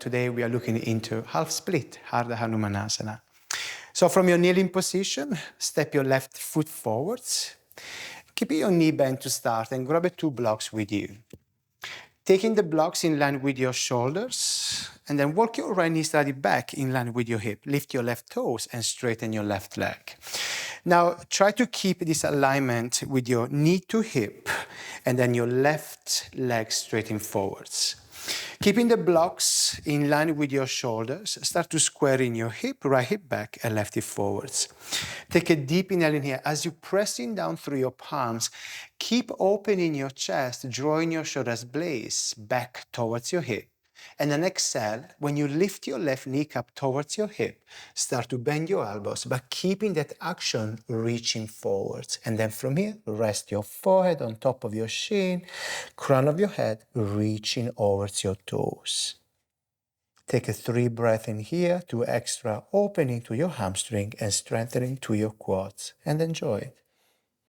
Today we are looking into half split, Ardha Hanumanasana. So from your kneeling position, step your left foot forwards. Keep your knee bent to start and grab 2 blocks with you. Taking the blocks in line with your shoulders, and then walk your right knee slightly back in line with your hip. Lift your left toes and straighten your left leg. Now, try to keep this alignment with your knee to hip, and then your left leg straightened forwards. Keeping the blocks in line with your shoulders, start to square in your hip, right hip back, and left hip forwards. Take a deep inhale in here. As you're pressing down through your palms, keep opening your chest, drawing your shoulders blades back towards your hip. And then exhale, when you lift your left kneecap towards your hip, start to bend your elbows, but keeping that action reaching forwards. And then from here, rest your forehead on top of your shin, crown of your head, reaching over your toes. Take a 3 breath in here, 2 extra, opening to your hamstring and strengthening to your quads. And enjoy it.